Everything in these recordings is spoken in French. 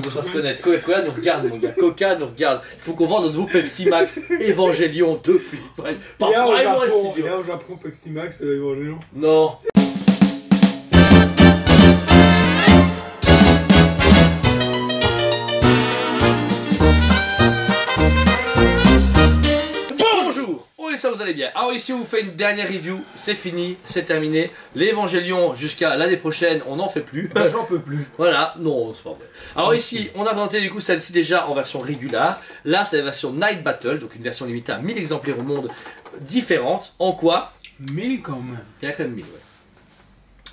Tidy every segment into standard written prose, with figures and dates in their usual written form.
faut qu'on se connaître. Coca-Cola nous regarde, mon gars. Coca nous regarde. Il faut qu'on vende notre nouveau Pepsi Max Evangelion 2. Il y a au Japon Pepsi Max Evangelion. Non. Ça vous allez bien. Alors ici on vous fait une dernière review, c'est fini, c'est terminé. L'Evangelion jusqu'à l'année prochaine, on n'en fait plus. Bah, j'en peux plus. Voilà, non, c'est pas vrai. Alors ici, on a présenté du coup celle-ci déjà en version régulière. Là, c'est la version Night Battle, donc une version limitée à 1000 exemplaires au monde, différente. En quoi? 1000 quand même. Il y a quand même 1000, ouais.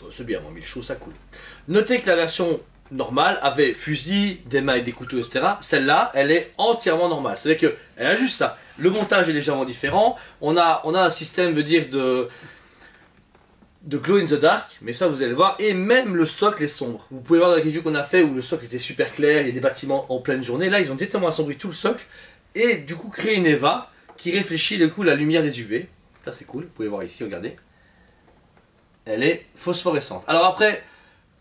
Oh, c'est bien, moi, 1000 choses, ça coule. Notez que la version normale avait fusil, des mains et des couteaux, etc. Celle-là, elle est entièrement normale. C'est-à-dire qu'elle a juste ça. Le montage est légèrement différent. On a un système, veut dire, de glow in the dark, mais ça vous allez voir. Et même le socle est sombre. Vous pouvez voir dans la review qu'on a fait où le socle était super clair, il y a des bâtiments en pleine journée. Là, ils ont directement assombri tout le socle et du coup créé une EVA qui réfléchit du coup la lumière des UV. Ça c'est cool. Vous pouvez voir ici, regardez. Elle est phosphorescente. Alors après,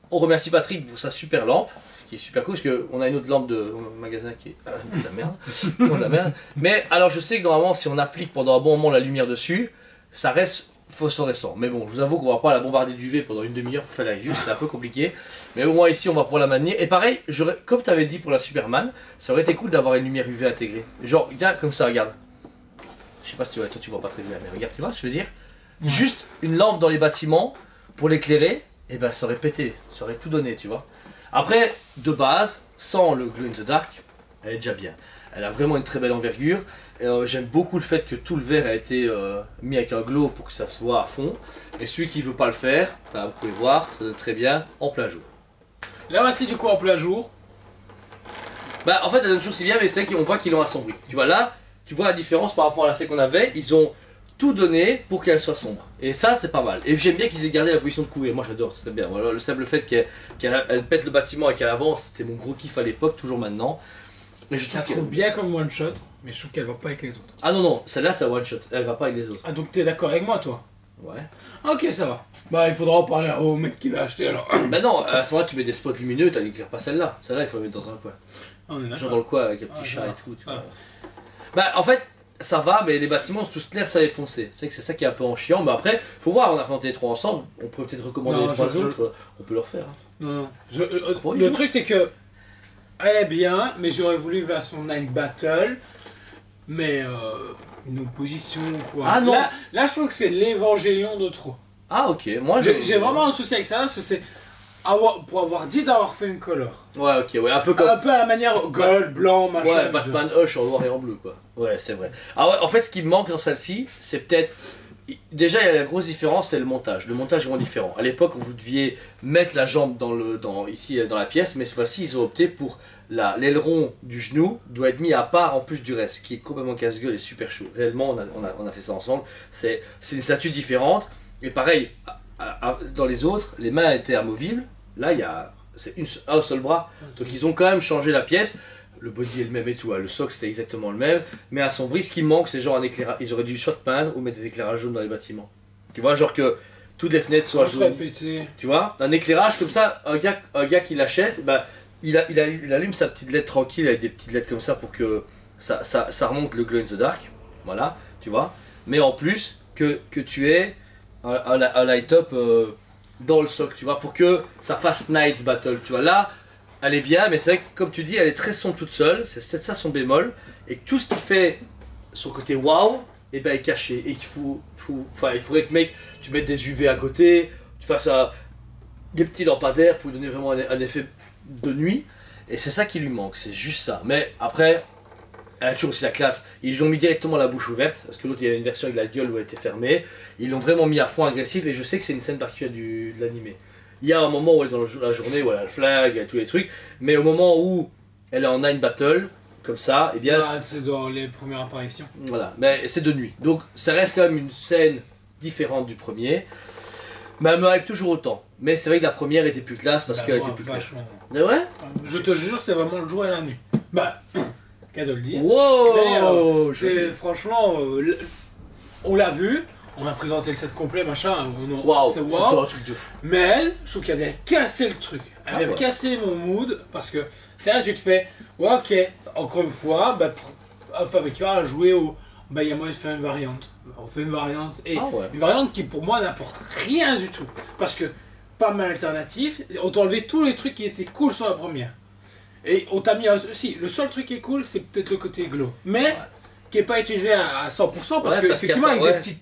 on remercie Patrick pour sa super lampe, qui est super cool, parce qu'on a une autre lampe de magasin qui est de la merde. De la merde. Mais alors je sais que normalement, si on applique pendant un bon moment la lumière dessus, ça reste phosphorescent. Mais bon, je vous avoue qu'on va pas la bombarder d'UV pendant une demi-heure pour faire la review, c'est un peu compliqué. Mais au moins ici, on va pour la manier. Et pareil, comme tu avais dit pour la Superman, ça aurait été cool d'avoir une lumière UV intégrée. Genre, regarde comme ça, regarde. Je sais pas si tu vois, toi tu vois pas très bien, mais regarde, tu vois ce que je veux dire? Juste une lampe dans les bâtiments pour l'éclairer. Et ben ça aurait pété, ça aurait tout donné, tu vois. Après, de base, sans le glow in the dark, elle est déjà bien. Elle a vraiment une très belle envergure. J'aime beaucoup le fait que tout le verre a été mis avec un glow pour que ça se voit à fond. Et celui qui veut pas le faire, bah, vous pouvez voir, ça donne très bien en plein jour. Là voici du coup en plein jour. Bah en fait elle donne toujours si bien, mais c'est qu'on voit qu'ils l'ont assombri. Tu vois là, tu vois la différence par rapport à la celle qu'on avait, ils ont tout donné pour qu'elle soit sombre. Et ça c'est pas mal. Et j'aime bien qu'ils aient gardé la position de courir. Moi j'adore, c'est bien. Voilà, le simple fait qu'elle pète le bâtiment et qu'elle avance, c'était mon gros kiff à l'époque, toujours maintenant. Mais je trouve bien comme one shot, mais je trouve qu'elle va pas avec les autres. Ah non non, celle-là c'est one shot, elle va pas avec les autres. Ah donc t'es d'accord avec moi toi? Ouais. Ok, ça va. Bah il faudra en parler au mec qui l'a acheté alors. Bah non, à ce moment-là tu mets des spots lumineux, t'as n'éclaires pas celle-là. Celle-là il faut la mettre dans un coin. Genre dans le coin avec un petit chat et tout, tu vois. Bah en fait ça va, mais les bâtiments sont tous clairs, ça est foncé. C'est que c'est ça qui est un peu en chiant, mais après, faut voir, on a présenté les trois ensemble, on peut peut-être recommander les trois autres, on peut le refaire. Non, non. Le truc c'est que elle est bien, mais j'aurais voulu version 9 Battle, mais une opposition quoi. Ah non. Là je trouve que c'est l'Evangelion de trop. Ah ok, moi j'ai vraiment un souci avec ça, parce que c'est pour avoir dit d'avoir fait une color. Ouais ok, ouais, un peu comme... Un peu à la manière gold, blanc, machin. Ouais, Batman Hush en noir et en bleu quoi. Ouais, c'est vrai. Ah ouais, en fait ce qui me manque dans celle-ci, c'est peut-être... Déjà, il y a la grosse différence, c'est le montage. Le montage est vraiment différent. À l'époque, vous deviez mettre la jambe ici dans la pièce, mais cette fois-ci, ils ont opté pour l'aileron du genou doit être mis à part en plus du reste, qui est complètement casse-gueule et super chaud. Réellement, on a fait ça ensemble. C'est une statue différente. Et pareil, dans les autres, les mains étaient amovibles. Là, c'est un seul bras. Donc ils ont quand même changé la pièce. Le body est le même et tout, le socle c'est exactement le même, mais assombri, ce qui me manque c'est genre un éclairage, ils auraient dû soit peindre ou mettre des éclairages jaunes dans les bâtiments. Tu vois, genre que toutes les fenêtres soient jaunes. Tu vois, un éclairage comme ça, un gars qui l'achète, bah, il allume sa petite LED tranquille avec des petites LED comme ça pour que ça remonte le glow in the dark, voilà, tu vois. Mais en plus, que tu aies un light-up dans le socle, tu vois, pour que ça fasse Night Battle, tu vois. Là, elle est bien, mais c'est vrai que comme tu dis, elle est très sombre toute seule, c'est peut-être ça son bémol, et que tout ce qui fait son côté waouh, et ben est caché, et il faudrait que mec, tu mettes des UV à côté, tu fasses des petits lampadaires pour lui donner vraiment un effet de nuit, et c'est ça qui lui manque, c'est juste ça. Mais après, elle a toujours aussi la classe, ils l'ont mis directement la bouche ouverte, parce que l'autre il y avait une version avec la gueule où elle était fermée, ils l'ont vraiment mis à fond agressif, et je sais que c'est une scène particulière de l'animé. Il y a un moment où elle est dans la journée où elle a le flag et tous les trucs, mais au moment où elle est en 9 battle, comme ça, et bien. C'est dans les premières apparitions. Voilà, mais c'est de nuit. Donc ça reste quand même une scène différente du premier, mais elle me hype toujours autant. Mais c'est vrai que la première était plus classe parce qu'elle était plus claire. C'est vrai? Je te jure, c'est vraiment le jour et la nuit. Bah, qu'à de le dire. Wow! Franchement, on l'a vu. on a présenté le set complet, machin. Waouh, c'est c'était un truc de fou. Mais elle, je trouve qu'elle avait cassé le truc. Elle avait cassé mon mood parce que là, tu te fais, ouais, ok, encore une fois, bah, un fabricant a joué au. Bah, il y a moyen de faire une variante. On fait une variante. Et une variante qui, pour moi, n'apporte rien du tout. Parce que, pas mal alternatif, on t'a enlevé tous les trucs qui étaient cool sur la première. Et on t'a mis. Si, le seul truc qui est cool, c'est peut-être le côté glow. Mais. Qui n'est pas utilisé à 100% parce que effectivement avec des petites.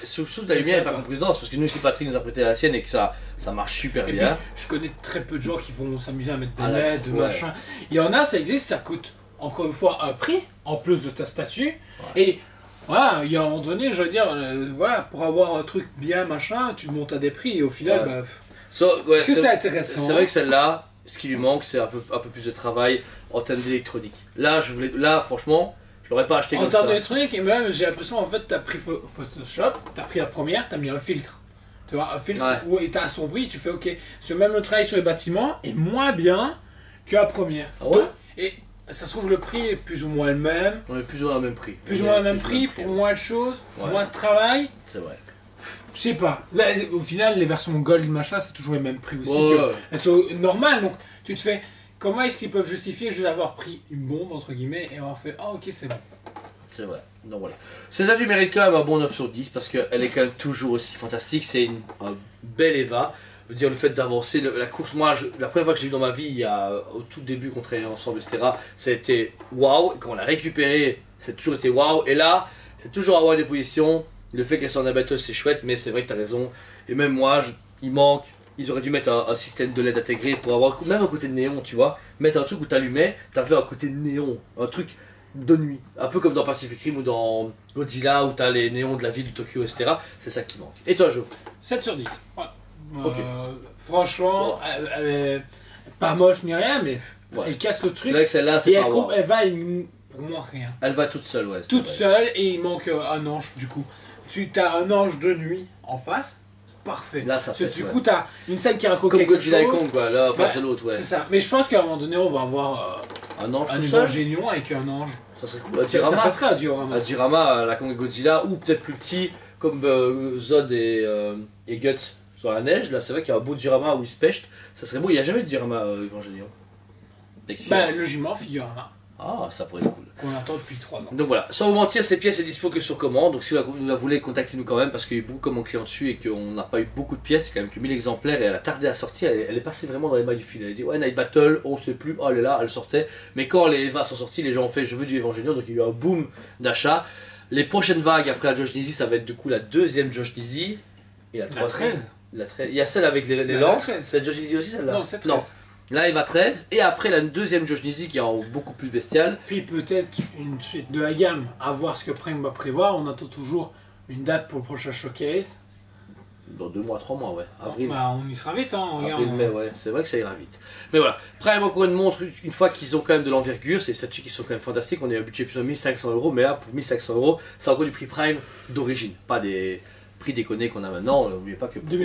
Surtout que la lumière n'est pas comprise dense parce que nous si Patrick nous a prêté la sienne et que ça marche super bien. Puis, je connais très peu de gens qui vont s'amuser à mettre des LED, machin. Il y en a, ça existe, ça coûte encore une fois un prix en plus de ta statue. Et voilà, il y a un moment donné, je veux dire, voilà, pour avoir un truc bien machin, tu montes à des prix et au final, bah. Est-ce que c'est intéressant? C'est vrai que celle-là, ce qui lui manque, c'est un peu plus de travail en termes d'électronique. Là, franchement. Je l'aurais pas acheté comme ça. En termes d'électronique, et même j'ai l'impression en fait t'as pris Photoshop, t'as pris la première, t'as mis un filtre. Tu vois, un filtre où t'as assombri, tu fais ok. Même le travail sur les bâtiments est moins bien que la première. Ah ouais. Et ça se trouve le prix est plus ou moins le même. On est plus ou moins au même prix. Plus ou moins le même prix pour moins de choses, moins de travail. C'est vrai. Je sais pas. Là, au final, les versions Gold machin, c'est toujours le même prix aussi. Elles sont normales, donc tu te fais. Comment est-ce qu'ils peuvent justifier juste d'avoir pris une bombe, entre guillemets, et avoir fait « Ah ok, c'est bon ». C'est vrai. Donc voilà. Ces avis méritent quand même un bon 9 sur 10 parce qu'elle est quand même toujours aussi fantastique. C'est un bel Eva. Je veux dire, le fait d'avancer, la course, moi, la première fois que j'ai vu dans ma vie, au tout début qu'on travaillait ensemble, etc., ça a été waouh. Quand on l'a récupéré, c'est toujours été waouh. Et là, c'est toujours avoir des positions. Le fait qu'elle soit en abatteuse, c'est chouette, mais c'est vrai que tu as raison. Et même moi, il manque. Ils auraient dû mettre un système de LED intégré pour avoir même un côté de néon, tu vois. Mettre un truc où t'allumais, t'avais un côté de néon, un truc de nuit. Un peu comme dans Pacific Rim ou dans Godzilla où t'as les néons de la ville de Tokyo, etc. C'est ça qui manque. Et toi, Jo? 7 sur 10. Ouais. Franchement, elle est pas moche ni rien, mais elle casse le truc. C'est vrai que celle-là, c'est pas elle va pour moi rien. Elle va toute seule, ouais. Toute seule et il manque un ange du coup. Tu as un ange de nuit en face. Parfait. Là, ça fait, du coup, t'as une scène qui raconte comme quelque Godzilla chose. et Kong, quoi, là, en face de l'autre, ouais. C'est ça. Mais je pense qu'à un moment donné, on va avoir un ange un tout seul. Évangélion avec un ange. Ça serait cool. Un diorama, la Kong et Godzilla, ou peut-être plus petit, comme Zod et Guts sur la neige. Là, c'est vrai qu'il y a un beau diorama où ils se pêchent. Ça serait beau. Il n'y a jamais de diorama Évangélion. Le jument figurama. Ah, ça pourrait être cool. Qu'on attend depuis 3 ans. Donc voilà, sans vous mentir, ces pièces sont dispo que sur commande. Donc si vous la voulez, contactez-nous quand même parce qu'il y a eu beaucoup de commandes clients dessus et qu'on n'a pas eu beaucoup de pièces. C'est quand même que 1000 exemplaires et elle a tardé à sortir. Elle est passée vraiment dans les mailles du fil. Elle a dit ouais, Night Battle, on sait plus. Oh, elle est là, elle sortait. Mais quand les Eva sont sortis, les gens ont fait je veux du Evangelion. Donc il y a eu un boom d'achat. Les prochaines vagues après la Josh Nizzy, ça va être du coup la deuxième Josh Nizzy et la 13. Il y a celle avec les lances. C'est la Josh Nizzy aussi celle-là? Non, c'est 13. Là, il va 13, et après la deuxième Josh Nizzy qui est beaucoup plus bestiale. Puis peut-être une suite de la gamme, à voir ce que Prime va prévoir. On attend toujours une date pour le prochain showcase. Dans 2 mois, 3 mois, ouais. Avril. Bah, on y sera vite, hein. Avril, mai, ouais. C'est vrai que ça ira vite. Mais voilà. Prime encore une montre, une fois qu'ils ont quand même de l'envergure, c'est des statues qui sont quand même fantastiques. On est à un budget plus de 1500 €, mais là, pour 1500 €, c'est encore du prix Prime d'origine, pas des prix déconnés qu'on a maintenant. N'oubliez pas que pour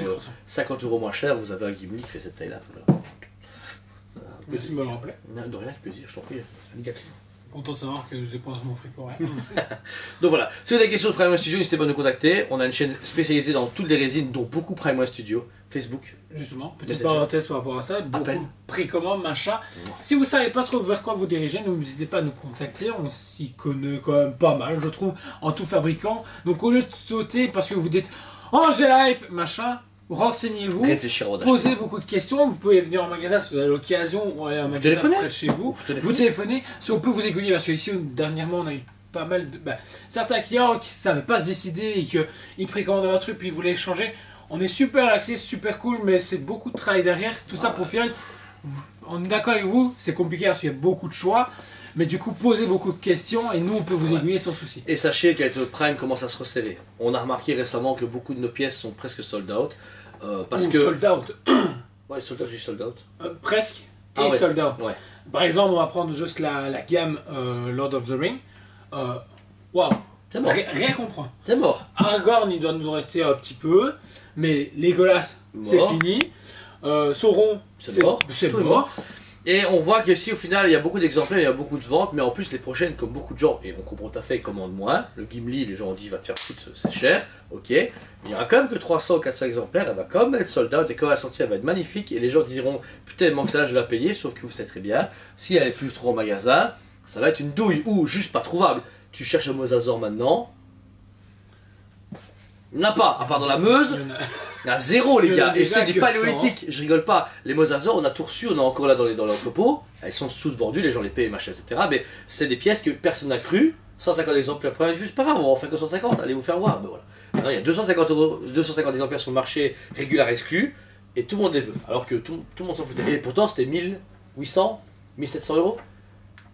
50 € moins cher, vous avez un Gimli qui fait cette taille-là. Voilà. Merci de me le rappeler. De rien, avec plaisir, je t'en prie. Content de savoir que je dépense mon fric pour rien. Donc voilà, si vous avez des questions sur Prime One Studio, n'hésitez pas à nous contacter. On a une chaîne spécialisée dans toutes les résines, dont beaucoup Prime One Studio, Facebook. Justement, petite parenthèse par rapport à ça, beaucoup de précommande, machin. Si vous savez pas trop vers quoi vous diriger, n'hésitez pas à nous contacter. On s'y connaît quand même pas mal, je trouve, en tout fabricant. Donc au lieu de sauter parce que vous dites oh j'ai la hype, machin. Renseignez-vous, posez beaucoup de questions, vous pouvez venir en magasin si vous avez l'occasion ou aller à un magasin près de chez vous. Vous téléphonez, si on peut vous aiguiller, parce qu'ici dernièrement on a eu pas mal de... certains clients qui ne savaient pas se décider et qu'ils précommandaient un truc puis ils voulaient changer. On est super relaxé, super cool, mais c'est beaucoup de travail derrière. Tout ça pour final, on est d'accord avec vous, c'est compliqué parce qu'il y a beaucoup de choix. Mais du coup, posez beaucoup de questions et nous, on peut vous aiguiller sans souci. Et sachez qu'avec le Prime commence à se resserrer. On a remarqué récemment que beaucoup de nos pièces sont presque sold out. Sold out. Ouais, sold out, j'ai sold out. Presque. Et sold out. Ouais. Par exemple, on va prendre juste la gamme Lord of the Ring. Waouh. C'est mort. Rien comprend. C'est mort. Aragorn, il doit nous en rester un petit peu. Mais Legolas, c'est fini. Sauron, c'est mort. C'est mort. Et on voit que si au final il y a beaucoup d'exemplaires, il y a beaucoup de ventes, mais en plus les prochaines, comme beaucoup de gens, et on comprend tout à fait, commandent moins. Le Gimli, les gens ont dit va te faire foutre, c'est cher, ok. Mais il n'y aura quand même que 300 ou 400 exemplaires, elle va quand même être sold out, et quand elle va sortir, elle va être magnifique, et les gens diront putain, il manque ça, je vais la payer, sauf que vous savez très bien, si elle est plus trop en magasin, ça va être une douille, ou juste pas trouvable. Tu cherches un mosasaur maintenant, il n'y en a pas, à part dans la Meuse. Il y en a zéro les gars, et c'est du paléolithique, je rigole pas. Les mosasaures, on a tout reçu, on a encore là dans l'entrepôt, elles sont toutes vendues, les gens les payent, machin, etc. Mais c'est des pièces que personne n'a cru. 150 exemplaires à première vue, c'est pas grave, on va en faire que 150, allez vous faire voir. Ben voilà. Alors, il y a 250 exemplaires sur le marché, régulier exclu, et tout le monde les veut. Alors que tout le monde s'en foutait. Et pourtant c'était 1800, 1700 euros.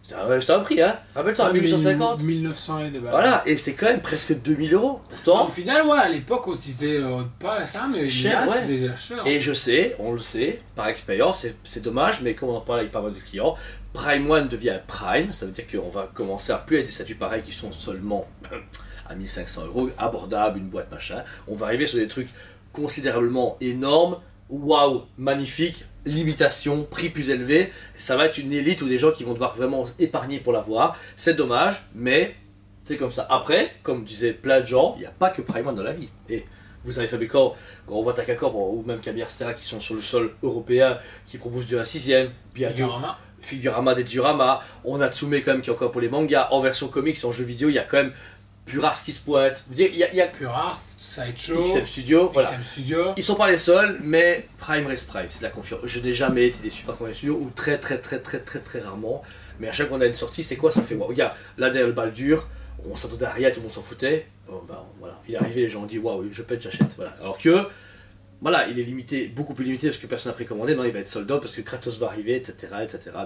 C'était un prix, hein. Rappelle-toi, 1850. 1900 et des balles. Voilà, et c'est quand même presque 2000 euros. Pourtant. Au final, ouais, à l'époque, on se disait pas ça, mais cher, là, ouais. c'est déjà cher. Et je sais, on le sait, par expérience, c'est dommage, mais comme on en parle avec pas mal de clients, Prime One devient Prime, ça veut dire qu'on va commencer à plus être des statuts pareils qui sont seulement à 1500 euros, abordables, une boîte machin. On va arriver sur des trucs considérablement énormes, waouh, magnifique, limitation, prix plus élevé, ça va être une élite ou des gens qui vont devoir vraiment épargner pour l'avoir. C'est dommage, mais c'est comme ça. Après, comme disaient plein de gens, il n'y a pas que Prime One dans la vie. Et vous savez, Fabricor, quand on voit Takakor ou même Cabiar Stera qui sont sur le sol européen, qui proposent du 1/6e, Figurama des Diorama, on a Tsume quand même qui est encore pour les mangas, en version comics, en jeu vidéo, il y a quand même Purars qui se pointe. Il y a Purars, Sideshow, XM Studio, voilà. XM Studio. Ils sont pas les seuls, mais Prime reste Prime, c'est de la confiance. Je n'ai jamais été déçu par Prime Studio, ou très rarement. Mais à chaque fois qu'on a une sortie, c'est quoi ça fait? Regarde, là derrière le bal dur, on s'attendait à rien, tout le monde s'en foutait. Oh, bah, voilà. Il est arrivé, les gens ont dit waouh, je pète, j'achète. Voilà. Alors que, voilà, il est limité, beaucoup plus limité parce que personne n'a précommandé, non, il va être sold out parce que Kratos va arriver, etc.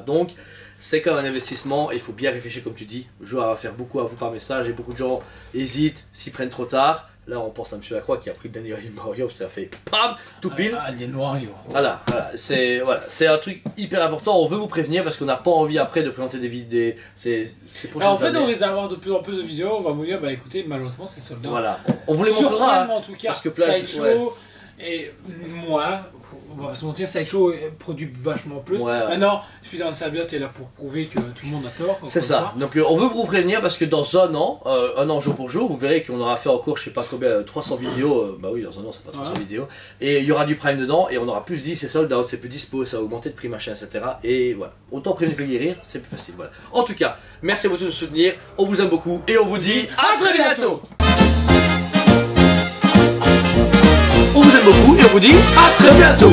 Donc, c'est comme un investissement et il faut bien réfléchir, comme tu dis. Le joueur va faire beaucoup à vous par message et beaucoup de gens hésitent, s'y prennent trop tard. Là, on pense à M. Lacroix qui a pris le dernier Alien Warrior, ça a fait PAM, tout pile. Alien Warrior. Voilà, c'est un truc hyper important. On veut vous prévenir parce qu'on n'a pas envie après de présenter des vidéos. En fait, on risque d'avoir de plus en plus de vidéos. On va vous dire, bah écoutez, malheureusement, c'est sold out. Voilà, on vous les montrera. En tout cas, parce que plein Sideshow et moi, on va pas se mentir, Sideshow produit vachement plus. Maintenant, Spider Sabiot est là pour prouver que tout le monde a tort. C'est ça. Donc on veut vous prévenir parce que dans un an jour pour jour, vous verrez qu'on aura fait encore, je sais pas combien, 300 vidéos. Bah oui, dans un an ça fera 300 vidéos. Et il y aura du Prime dedans et on aura plus dit c'est sold out, c'est plus dispo, ça a augmenté de prix machin, etc. Et voilà. Autant prévenir que guérir, c'est plus facile. Voilà. En tout cas, merci à vous tous de nous soutenir. On vous aime beaucoup et on vous dit à très bientôt. On vous aime beaucoup et on vous dit à très bientôt.